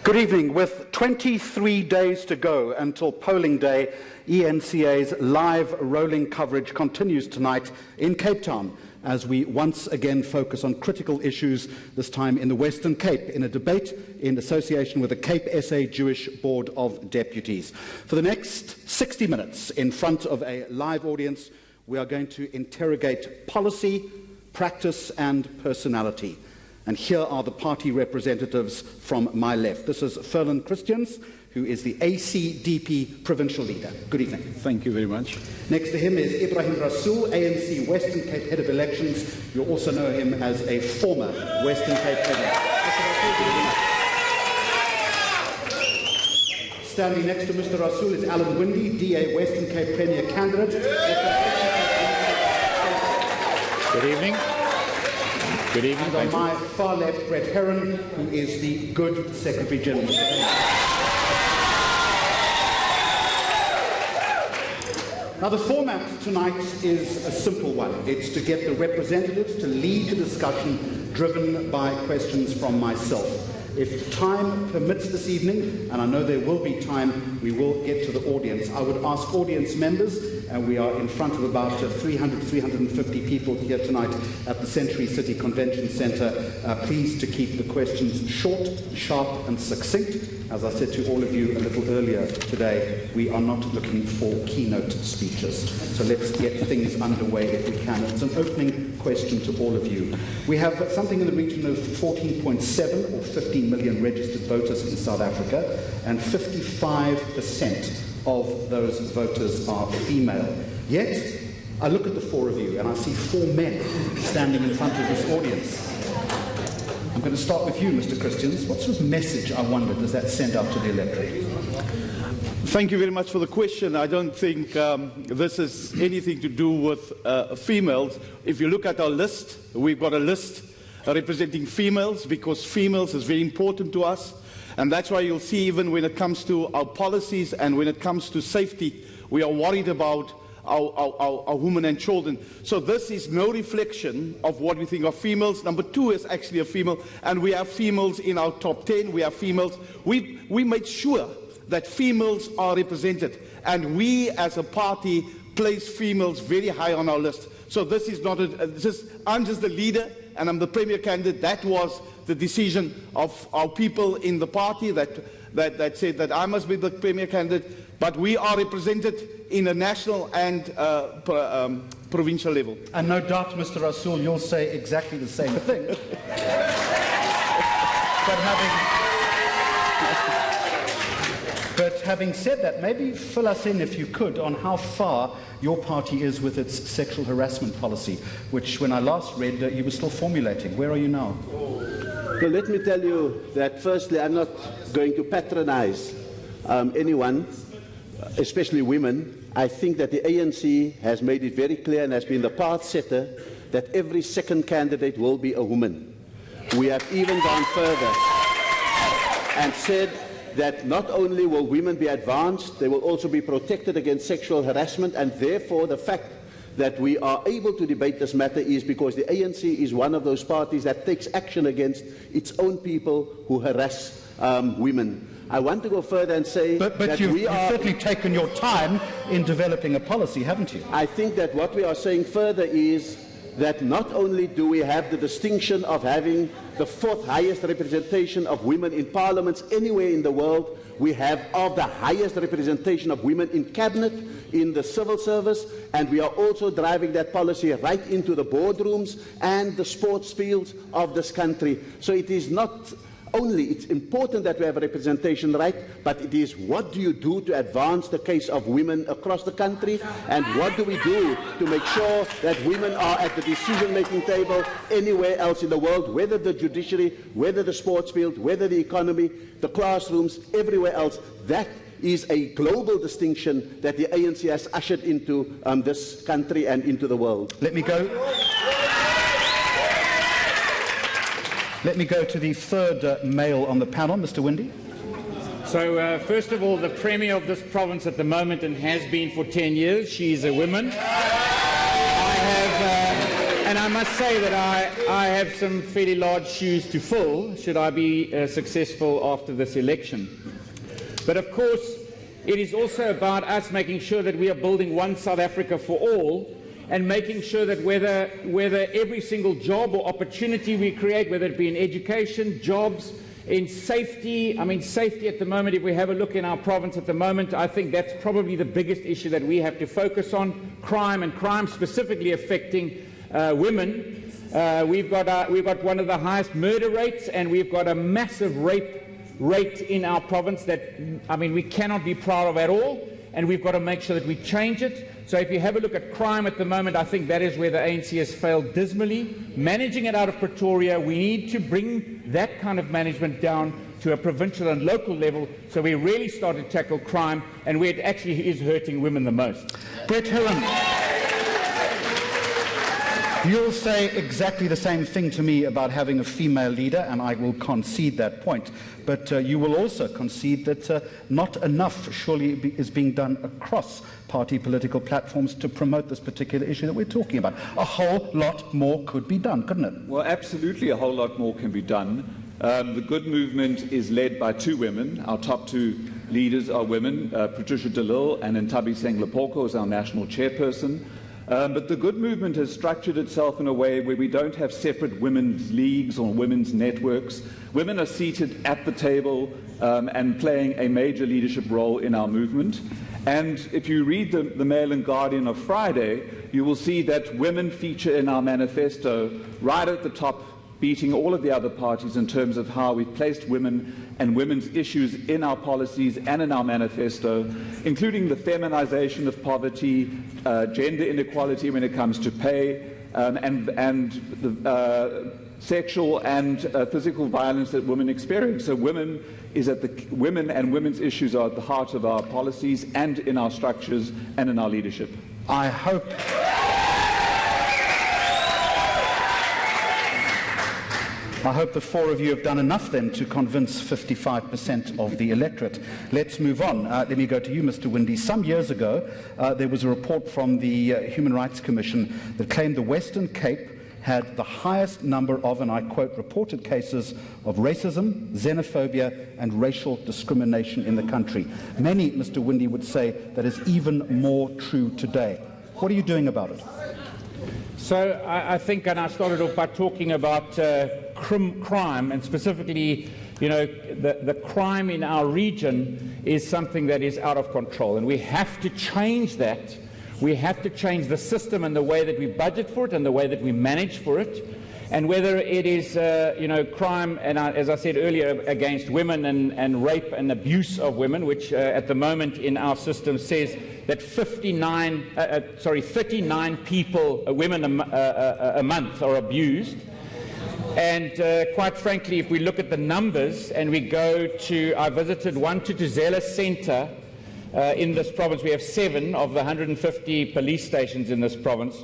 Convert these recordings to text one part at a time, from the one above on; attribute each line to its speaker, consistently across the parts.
Speaker 1: Good evening. With 23 days to go until polling day, ENCA's live rolling coverage continues tonight in Cape Town as we once again focus on critical issues, this time in the Western Cape, in a debate in association with the Cape SA Jewish Board of Deputies. For the next 60 minutes, in front of a live audience, we are going to interrogate policy, practice and personality. And here are the party representatives from my left. This is Ferlon Christians, who is the ACDP Provincial Leader. Good evening.
Speaker 2: Thank you very much.
Speaker 1: Next to him is Ebrahim Rassol, ANC Western Cape Head of Elections. You also know him as a former Western Cape Head. Standing next to Mr. Rassol is Alan Winde, DA Western Cape Premier Candidate.
Speaker 2: Good evening. Good evening.
Speaker 1: And on my far left, Brett Herron, who is the Good Secretary General. Now, the format tonight is a simple one. It's to get the representatives to lead the discussion driven by questions from myself. If time permits this evening, and I know there will be time, we will get to the audience. I would ask audience members, and we are in front of about 300, 350 people here tonight at the Century City Convention Centre, please to keep the questions short, sharp and succinct. As I said to all of you a little earlier today, we are not looking for keynote speeches. So let's get things underway if we can. It's an opening question to all of you. We have something in the region of 14.7 or 15 million registered voters in South Africa, and 55% of those voters are female. Yet, I look at the four of you and I see four men standing in front of this audience. I'm going to start with you, Mr. Christians. What sort of message, I wonder, does that send out to the electorate?
Speaker 2: Thank you very much for the question. I don't think this has anything to do with females. If you look at our list, we've got a list representing females because females is very important to us. And that's why you'll see even when it comes to our policies and when it comes to safety, we are worried about our women and children. So this is no reflection of what we think of females. Number two is actually a female, and we have females in our top 10. We have females. We made sure that females are represented, and we as a party place females very high on our list. So this is not I'm just the leader and I'm the premier candidate. That was the decision of our people in the party that said that I must be the premier candidate, but we are represented in a national and provincial level.
Speaker 1: And no doubt, Mr. Rassol, you'll say exactly the same thing. But having said that, maybe fill us in, if you could, on how far your party is with its sexual harassment policy, which, when I last read, you were still formulating. Where are you now?
Speaker 3: Well, let me tell you that, firstly, I'm not going to patronize anyone, especially women. I think that the ANC has made it very clear and has been the path setter that every second candidate will be a woman. We have even gone further and said that not only will women be advanced, they will also be protected against sexual harassment, and therefore the fact that we are able to debate this matter is because the ANC is one of those parties that takes action against its own people who harass women. I want to go further and say that you've certainly taken your time in developing a policy, haven't you? I think that what we are saying further is that not only do we have the distinction of having the fourth highest representation of women in parliaments anywhere in the world, we have of the highest representation of women in cabinet, in the civil service, and we are also driving that policy right into the boardrooms and the sports fields of this country. So it is not only it's important that we have a representation right, but it is what do you do to advance the case of women across the country, and what do we do to make sure that women are at the decision-making table anywhere else in the world, whether the judiciary, whether the sports field, whether the economy, the classrooms, everywhere else. That is a global distinction that the ANC has ushered into this country and into the world.
Speaker 1: Let me go to the third male on the panel, Mr. Winde.
Speaker 4: So, first of all, the Premier of this province at the moment, and has been for 10 years, she is a woman. I have And I must say that I have some fairly large shoes to fill should I be successful after this election. But of course, it is also about us making sure that we are building one South Africa for all, and making sure that whether every single job or opportunity we create, whether it be in education, jobs, in safety, I mean safety at the moment, if we have a look in our province at the moment, I think that's probably the biggest issue that we have to focus on, crime, and crime specifically affecting women. We've got one of the highest murder rates, and we've got a massive rape rate in our province that, I mean, we cannot be proud of at all, and we've got to make sure that we change it. So if you have a look at crime at the moment, I think that is where the ANC has failed dismally. Managing it out of Pretoria, we need to bring that kind of management down to a provincial and local level, so we really start to tackle crime and where it actually is hurting women the most.
Speaker 1: Brett Herron, you'll say exactly the same thing to me about having a female leader, and I will concede that point. But you will also concede that not enough surely is being done across party political platforms to promote this particular issue that we're talking about. A whole lot more could be done, couldn't it?
Speaker 5: Well, absolutely a whole lot more can be done. The Good Movement is led by two women. Our top two leaders are women, Patricia de Lille and Ntabiseng Lepoko is our national chairperson. But the Good Movement has structured itself in a way where we don't have separate women's leagues or women's networks. Women are seated at the table and playing a major leadership role in our movement. And if you read the Mail and Guardian of Friday, you will see that women feature in our manifesto right at the top, beating all of the other parties in terms of how we've placed women and women's issues in our policies and in our manifesto, including the feminization of poverty, gender inequality when it comes to pay, and the sexual and physical violence that women experience. So women and women's issues are at the heart of our policies and in our structures and in our leadership.
Speaker 1: I hope the four of you have done enough then to convince 55% of the electorate. Let's move on. Let me go to you, Mr. Winde. Some years ago, there was a report from the Human Rights Commission that claimed the Western Cape had the highest number of, and I quote, reported cases of racism, xenophobia, and racial discrimination in the country. Many, Mr. Winde, would say that is even more true today. What are you doing about it?
Speaker 4: So I think, and I started off by talking about crime, and specifically, you know, the crime in our region is something that is out of control, and we have to change that. We have to change the system and the way that we budget for it and the way that we manage for it. And whether it is, you know, crime, and as I said earlier, against women and rape and abuse of women, which at the moment in our system says that 39 people, women a month are abused. And quite frankly, if we look at the numbers and we go to, I visited one Tutuzela Centre in this province. We have 7 of the 150 police stations in this province.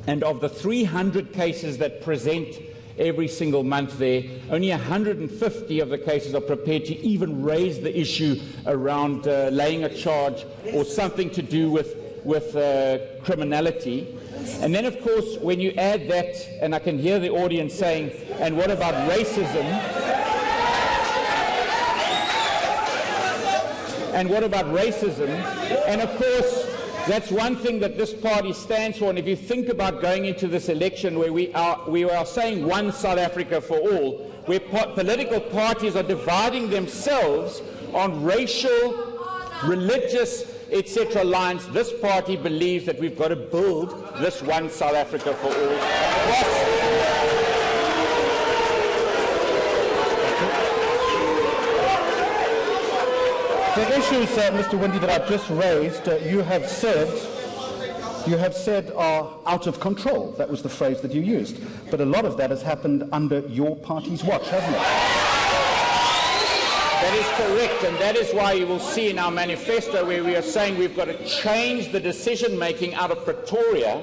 Speaker 4: And of the 300 cases that present every single month there, only 150 of the cases are prepared to even raise the issue around laying a charge or something to do with criminality. And then, of course, when you add that, and I can hear the audience saying, and what about racism? And what about racism? And of course, that's one thing that this party stands for. And if you think about going into this election where we are saying one South Africa for all, where political parties are dividing themselves on racial, religious, etc. lines, this party believes that we've got to build this one South Africa for all.
Speaker 1: The issues, Mr. Winde, that I've just raised, you have said are out of control. That was the phrase that you used. But a lot of that has happened under your party's watch, hasn't it?
Speaker 4: That is correct, and that is why you will see in our manifesto where we are saying we've got to change the decision-making out of Pretoria,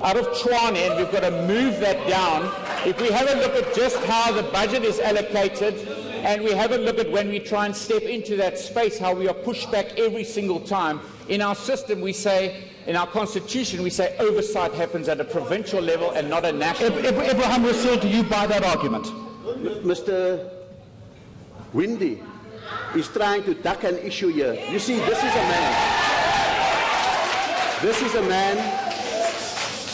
Speaker 4: out of Tshwane, and we've got to move that down. If we have a look at just how the budget is allocated, and we have a look at when we try and step into that space, how we are pushed back every single time. In our system, we say, in our constitution we say oversight happens at a provincial level and not a national level.
Speaker 1: Ebrahim Rassol, do you buy that argument?
Speaker 3: Mr. Winde is trying to duck an issue here. You see, this is a man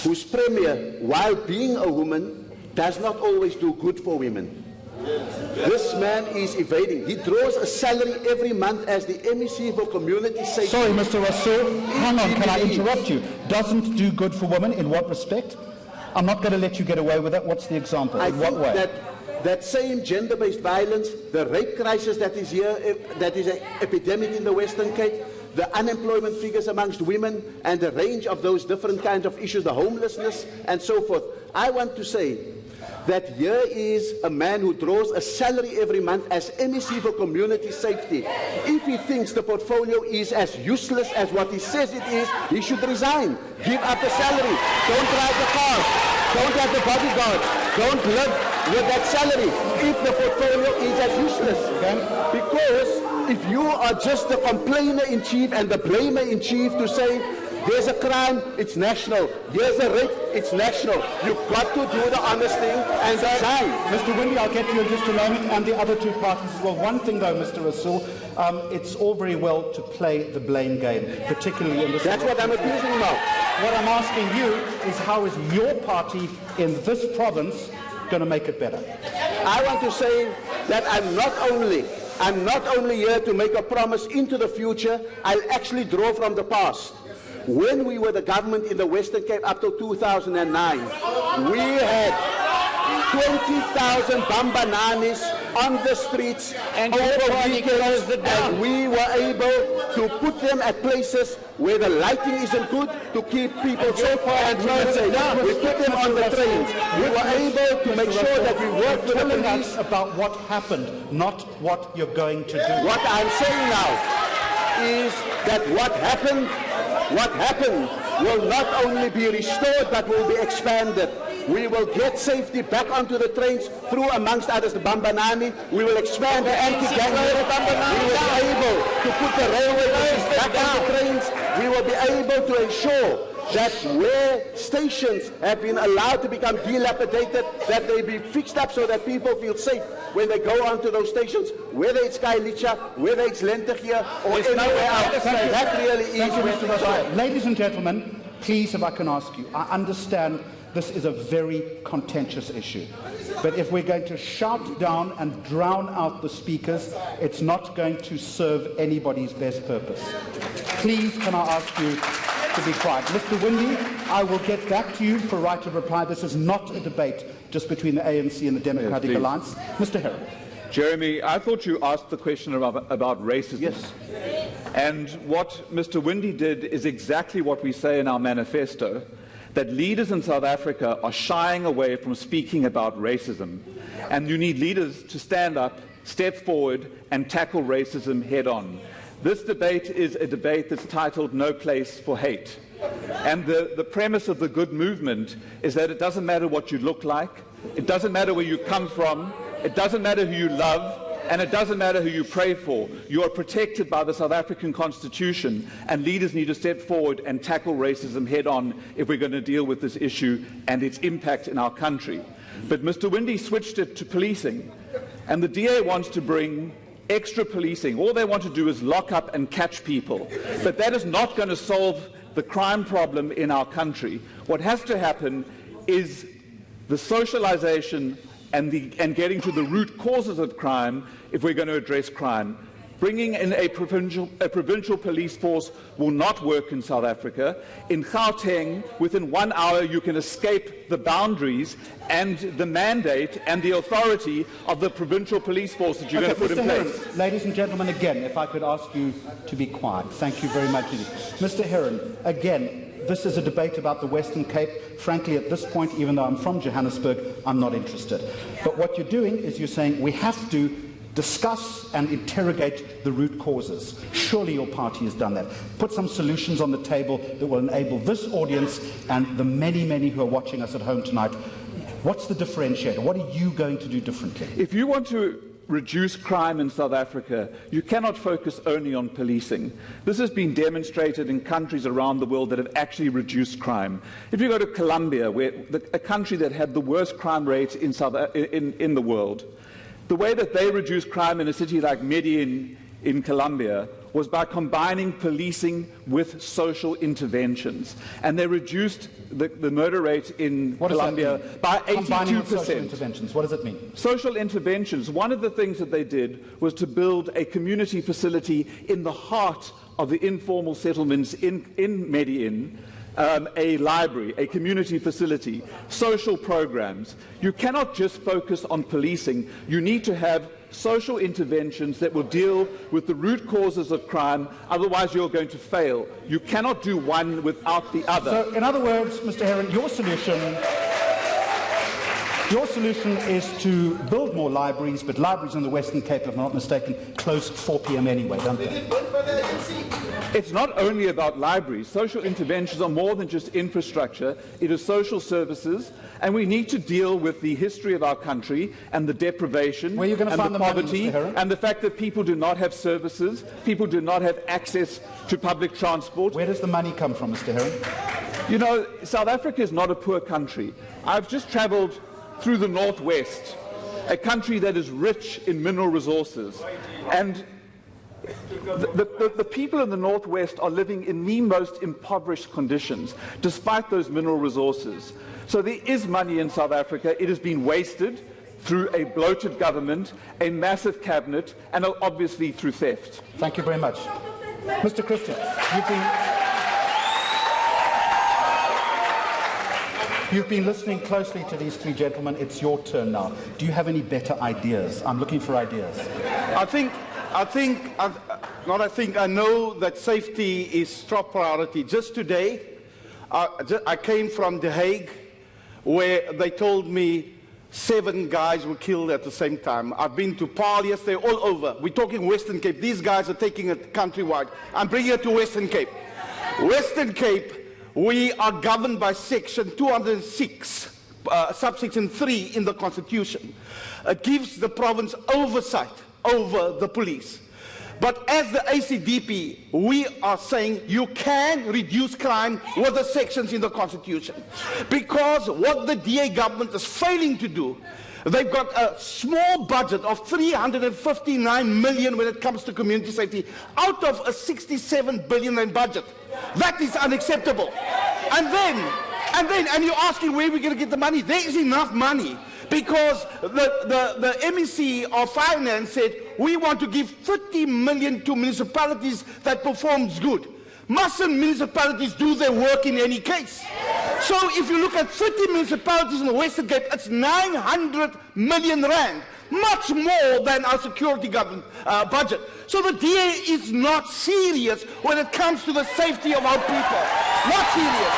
Speaker 3: whose premier, while being a woman, does not always do good for women. This man is evading. He draws a salary every month as the MEC for community safety.
Speaker 1: Sorry, Mr. Rassol, hang on, can I interrupt you? Doesn't do good for women in what respect? I'm not going to let you get away with that. What's the example? In what way?
Speaker 3: That same gender-based violence, the rape crisis that is here, that is an epidemic in the Western Cape, the unemployment figures amongst women, and the range of those different kinds of issues, the homelessness, and so forth. I want to say that here is a man who draws a salary every month as MEC for community safety. If he thinks the portfolio is as useless as what he says it is, he should resign. Give up the salary. Don't drive the car. Don't have the bodyguard. Don't live with that salary if the portfolio is as useless. Because if you are just the complainer-in-chief and the blamer-in-chief to say, there's a crime, it's national. There's a rape, it's national. You've got to do the honest thing and resign.
Speaker 1: Mr. Winde, I'll get to you in just a moment, and the other two parties as well. One thing, though, Mr. Rassol, it's all very well to play the blame game, particularly in this.
Speaker 3: That's what I'm accusing about.
Speaker 1: What I'm asking you is, how is your party in this province going to make it better?
Speaker 3: I want to say that I'm not only here to make a promise into the future, I'll actually draw from the past. When we were the government in the Western Cape up to 2009, we had 20,000 bambananis on the streets
Speaker 4: and
Speaker 3: over weekends, and we were able to put them at places where the lighting isn't good to keep people safe and safe. We put them on the trains. We were able to make sure that we worked with the police.
Speaker 1: About what happened, not what you're going to do.
Speaker 3: What I'm saying now is that what happened will not only be restored but will be expanded. We will get safety back onto the trains through, amongst others, the Bambanani. We will expand the anti-gang unit. We will be able to put the railway lines back on the trains. We will be able to ensure that where stations have been allowed to become dilapidated, that they be fixed up so that people feel safe when they go onto those stations, whether it's Kailicha, whether it's Lentegia, or anywhere else. That really is
Speaker 1: Mr. Rassol. Ladies and gentlemen, please, if I can ask you, I understand this is a very contentious issue. But if we're going to shout down and drown out the speakers, it's not going to serve anybody's best purpose. Please, can I ask you to be quiet? Mr. Winde, I will get back to you for right of reply. This is not a debate just between the ANC and the Democratic Alliance. Mr. Herron.
Speaker 5: Jeremy, I thought you asked the question about racism.
Speaker 3: Yes.
Speaker 5: And what Mr. Winde did is exactly what we say in our manifesto, that leaders in South Africa are shying away from speaking about racism. And you need leaders to stand up, step forward, and tackle racism head on. This debate is a debate that's titled No Place for Hate. And the premise of the good movement is that it doesn't matter what you look like, it doesn't matter where you come from, it doesn't matter who you love, and it doesn't matter who you pray for. You are protected by the South African Constitution, and leaders need to step forward and tackle racism head on if we're going to deal with this issue and its impact in our country. But Mr. Winde switched it to policing, and the DA wants to bring extra policing. All they want to do is lock up and catch people. But that is not going to solve the crime problem in our country. What has to happen is the socialization and getting to the root causes of crime if we're going to address crime. Bringing in a provincial police force will not work in South Africa. In Gauteng, within 1 hour, you can escape the boundaries and the mandate and the authority of the provincial police force that you're going to put in place.
Speaker 1: Herron, ladies and gentlemen, again, if I could ask you to be quiet. Thank you very much indeed. Mr. Herron, again, this is a debate about the Western Cape. Frankly, at this point, even though I'm from Johannesburg, I'm not interested. But what you're doing is you're saying we have to discuss and interrogate the root causes. Surely your party has done that. Put some solutions on the table that will enable this audience and the many, many who are watching us at home tonight. What's the differentiator? What are you going to do differently?
Speaker 5: If you want to reduce crime in South Africa, you cannot focus only on policing. This has been demonstrated in countries around the world that have actually reduced crime. If you go to Colombia, a country that had the worst crime rate in the world, the way that they reduced crime in a city like Medellin in Colombia was by combining policing with social interventions. And they reduced the murder rate in Colombia by 82%.
Speaker 1: Combining with social interventions, what does it mean?
Speaker 5: Social interventions, one of the things that they did was to build a community facility in the heart of the informal settlements in Medellin, a library, a community facility, social programs. You cannot just focus on policing. You need to have social interventions that will deal with the root causes of crime, otherwise you're going to fail. You cannot do one without the other.
Speaker 1: So, in other words, Mr. Herron, your solution is to build more libraries, but libraries in the Western Cape, if I'm not mistaken, close at 4 p.m. anyway, don't they?
Speaker 5: It's not only about libraries. Social interventions are more than just infrastructure. It is social services, and we need to deal with the history of our country and the deprivation and the poverty and the fact that people do not have services, people do not have access to public transport.
Speaker 1: Where does the money come from, Mr. Herron?
Speaker 5: You know, South Africa is not a poor country. I've just travelled through the Northwest, a country that is rich in mineral resources, and the people in the Northwest are living in the most impoverished conditions, despite those mineral resources. So there is money in South Africa. It has been wasted through a bloated government, a massive cabinet, and obviously through theft.
Speaker 1: Thank you very much. Mr. Christian, you've been listening closely to these three gentlemen. It's your turn now. Do you have any better ideas? I'm looking for ideas.
Speaker 2: I know that safety is top priority. Just today, I came from The Hague, where they told me 7 guys were killed at the same time. I've been to Paarl yesterday, all over. We're talking Western Cape. These guys are taking it countrywide. I'm bringing it to Western Cape. Western Cape, we are governed by Section 206, subsection 3 in the Constitution. It gives the province oversight over the police. But as the ACDP, we are saying you can reduce crime with the sections in the Constitution. Because what the DA government is failing to do, they've got a small budget of 359 million when it comes to community safety, out of a 67 billion budget. That is unacceptable. And you're asking where we're going to get the money. There is enough money. Because the MEC of Finance said, we want to give 30 million to municipalities that performs good. Mustn't municipalities do their work in any case? So if you look at 30 municipalities in the Western Cape, it's 900 million rand, much more than our security government budget. So the DA is not serious when it comes to the safety of our people. Not serious.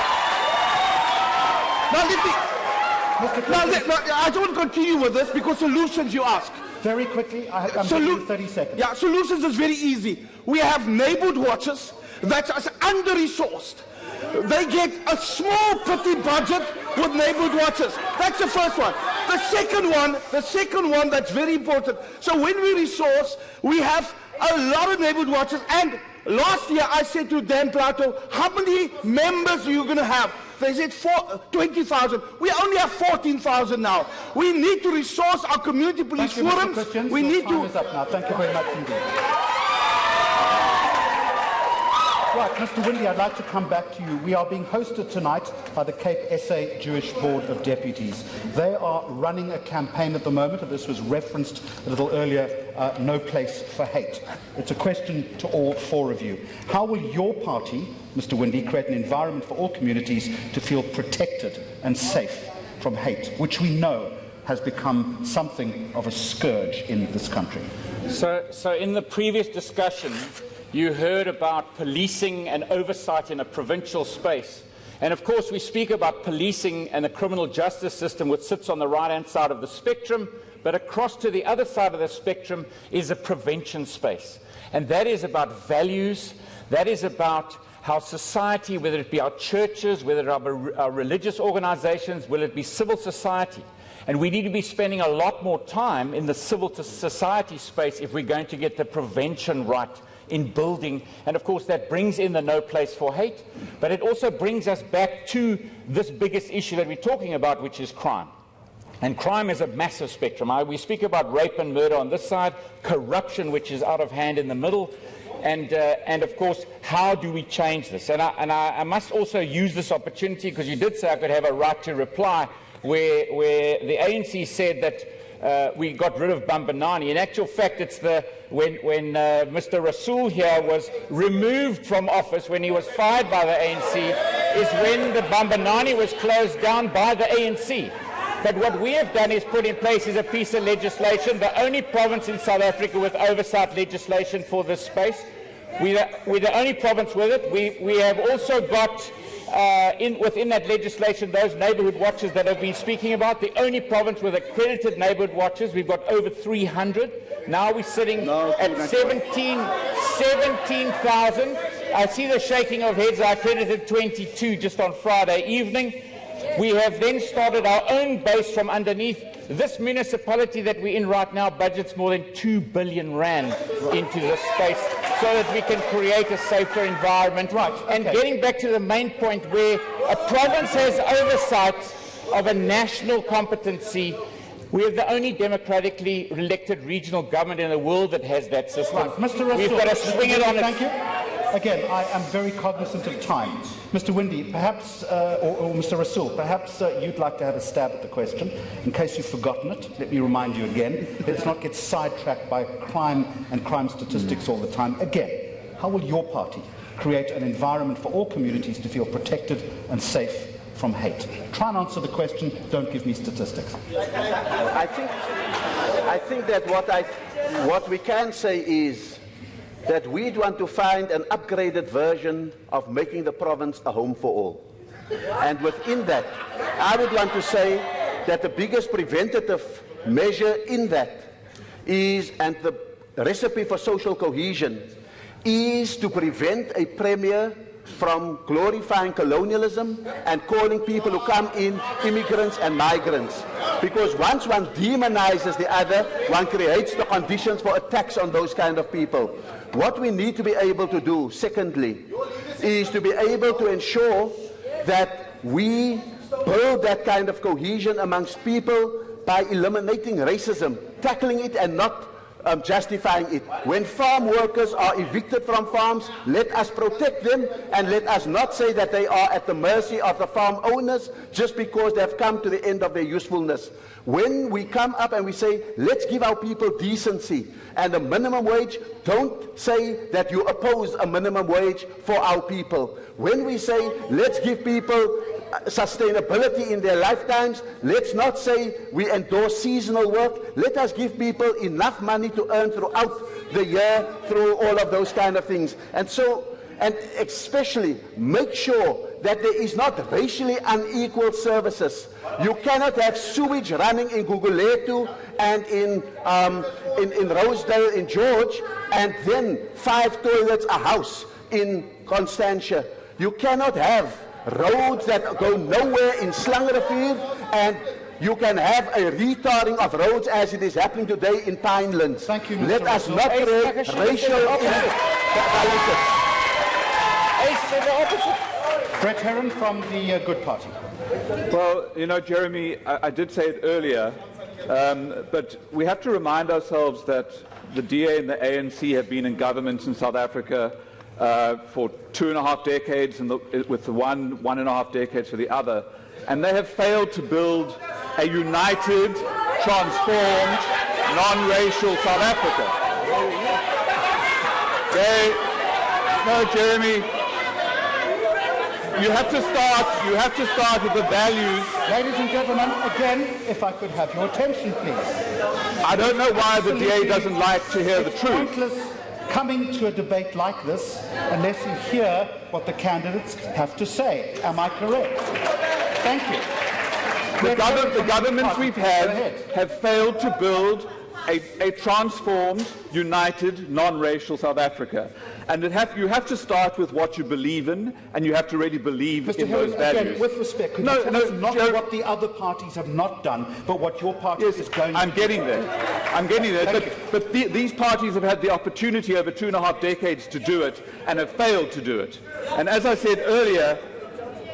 Speaker 2: Now, I don't want to continue with this because solutions you ask.
Speaker 1: Very quickly, I'm giving you 30 seconds.
Speaker 3: Yeah, solutions is very easy. We have neighborhood watches that are under-resourced. They get a small petty budget with neighborhood watches. That's the first one. The second one that's very important. So when we resource, we have a lot of neighborhood watches. And last year I said to Dan Plato, how many members are you going to have? They said 20,000. We only have 14,000 now. We need to resource our community police forums. We need to.
Speaker 1: Time is up now. Thank you very much indeed. Right, Mr. Winde, I'd like to come back to you. We are being hosted tonight by the Cape SA Jewish Board of Deputies. They are running a campaign at the moment, and this was referenced a little earlier, No Place for Hate. It's a question to all 4 of you. How will your party, Mr. Winde, create an environment for all communities to feel protected and safe from hate, which we know has become something of a scourge in this country?
Speaker 4: So in the previous discussion, you heard about policing and oversight in a provincial space. And of course, we speak about policing and the criminal justice system, which sits on the right-hand side of the spectrum, but across to the other side of the spectrum is a prevention space. And that is about values, that is about how society, whether it be our churches, whether it be our religious organizations, whether it be civil society, and we need to be spending a lot more time in the civil society space if we're going to get the prevention right in building. And of course that brings in the no place for hate, but it also brings us back to this biggest issue that we're talking about, which is crime. And crime is a massive spectrum. We speak about rape and murder on this side, corruption, which is out of hand in the middle, and of course, how do we change this? And I must also use this opportunity, because you did say I could have a right to reply, where the ANC said that we got rid of Bambanani. In actual fact, it's when Mr. Rassol here was removed from office, when he was fired by the ANC, is when the Bambanani was closed down by the ANC. But what we have done is put in place is a piece of legislation, the only province in South Africa with oversight legislation for this space. We're the only province with it. We have also got within that legislation those neighbourhood watches that I've been speaking about, the only province with accredited neighbourhood watches. We've got over 300. Now we're sitting at 17,000. I see the shaking of heads. I accredited 22 just on Friday evening. We have then started our own base from underneath. This municipality that we're in right now budgets more than 2 billion rand into this space so that we can create a safer environment.
Speaker 1: Right. Okay.
Speaker 4: And getting back to the main point, where a province has oversight of a national competency, we have the only democratically elected regional government in the world that has that system.
Speaker 1: Right. Mr. Rassol,
Speaker 4: we've got to swing it on.
Speaker 1: Thank you. Again, I am very cognizant of time. Mr. Winde, perhaps, or Mr. Rassol, perhaps you'd like to have a stab at the question. In case you've forgotten it, let me remind you again. Let's not get sidetracked by crime and crime statistics all the time. Again, how will your party create an environment for all communities to feel protected and safe from hate? Try and answer the question. Don't give me statistics.
Speaker 3: I think that what we can say is that we want to find an upgraded version of making the province a home for all. And within that, I would want to say that the biggest preventative measure in that is, and the recipe for social cohesion, is to prevent a premier from glorifying colonialism and calling people who come in immigrants and migrants. Because once one demonizes the other, one creates the conditions for attacks on those kind of people. What we need to be able to do, secondly, is to be able to ensure that we build that kind of cohesion amongst people by eliminating racism, tackling it and not justifying it. When farm workers are evicted from farms, let us protect them and let us not say that they are at the mercy of the farm owners just because they have come to the end of their usefulness. When we come up and we say, let's give our people decency and a minimum wage, don't say that you oppose a minimum wage for our people. When we say, let's give people sustainability in their lifetimes, let's not say we endorse seasonal work. Let us give people enough money to earn throughout the year through all of those kind of things. And especially make sure that there is not racially unequal services. You cannot have sewage running in Guguletu and in Rosedale in George and then 5 toilets a house in Constantia. You cannot have roads that go nowhere in Slangerefield, and you can have a retarding of roads as it is happening today in Pinelands.
Speaker 1: Thank you, Mr.
Speaker 3: Let us not create racial imbalances.
Speaker 1: Brett Herron from the Good Party.
Speaker 5: Well, you know, Jeremy, I did say it earlier, but we have to remind ourselves that the DA and the ANC have been in government in South Africa for 2.5 decades, and with the 1.5 decades for the other, and they have failed to build a united, transformed, non-racial South Africa. No, Jeremy, you have to start with the values.
Speaker 1: Ladies and gentlemen, again, if I could have your attention, please.
Speaker 5: I don't know why the DA doesn't like to hear the truth.
Speaker 1: Pointless coming to a debate like this unless you hear what the candidates have to say. Am I correct? Thank you.
Speaker 5: The governments we've had have failed to build a transformed, united, non-racial South Africa. And you have to start with what you believe in, and you have to really believe in
Speaker 1: Herron,
Speaker 5: those values.
Speaker 1: again, with respect, could you tell us not what the other parties have not done, but what your party is going to do?
Speaker 5: I'm getting there. But these parties have had the opportunity over 2.5 decades to do it and have failed to do it. And as I said earlier,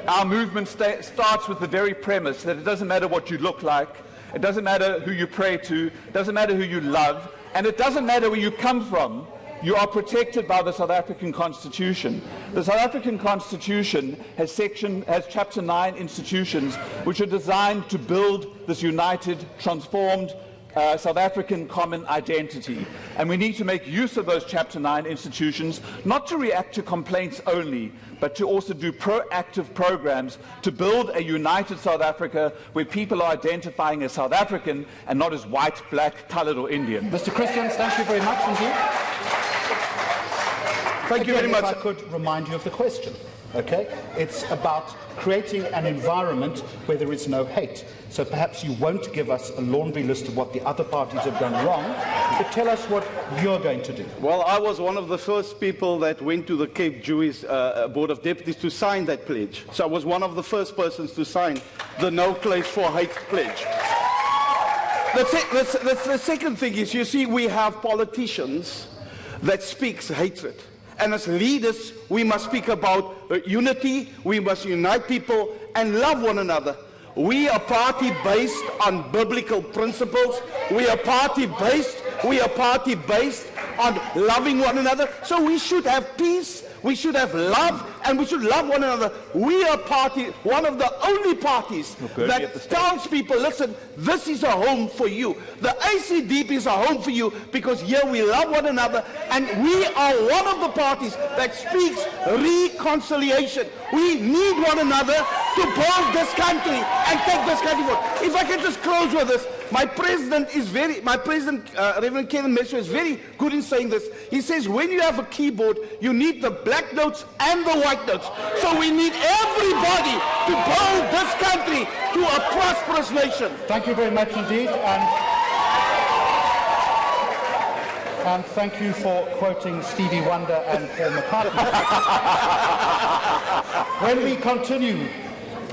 Speaker 5: our movement starts with the very premise that it doesn't matter what you look like, it doesn't matter who you pray to, it doesn't matter who you love, and it doesn't matter where you come from. You are protected by the South African Constitution. The South African Constitution has Chapter 9 institutions which are designed to build this united, transformed South African common identity. And we need to make use of those Chapter 9 institutions, not to react to complaints only, but to also do proactive programs to build a united South Africa where people are identifying as South African and not as white, black, coloured or Indian.
Speaker 1: Mr. Christians, thank you very much indeed.
Speaker 2: Thank you very much.
Speaker 1: If I could remind you of the question, okay? It's about creating an environment where there is no hate. So perhaps you won't give us a laundry list of what the other parties have done wrong, but tell us what you're going to do.
Speaker 2: Well, I was one of the first people that went to the Cape Jewish Board of Deputies to sign that pledge. So I was one of the first persons to sign the No Place for Hate pledge. The second thing is, you see, we have politicians that speaks hatred. And as leaders, we must speak about unity, we must unite people and love one another. We are party based on biblical principles. We are party based on loving one another. So we should have peace, we should have love, and we should love one another. We are one of the only parties that tells people, listen, this is a home for you. The ACDP is a home for you because here we love one another, and we are one of the parties that speaks reconciliation. We need one another to build this country and take this country forward. If I can just close with this, my president, Reverend Kevin Messer, is very good in saying this. He says, when you have a keyboard, you need the black notes and the white notes. So we need everybody to build this country to a prosperous nation.
Speaker 1: Thank you very much indeed. And thank you for quoting Stevie Wonder and Paul McCartney. When we continue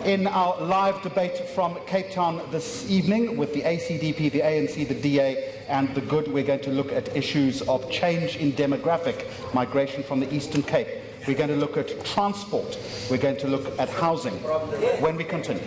Speaker 1: in our live debate from Cape Town this evening with the ACDP, the ANC, the DA and the Good, we're going to look at issues of change in demographic, migration from the Eastern Cape. We're going to look at transport. We're going to look at housing when we continue.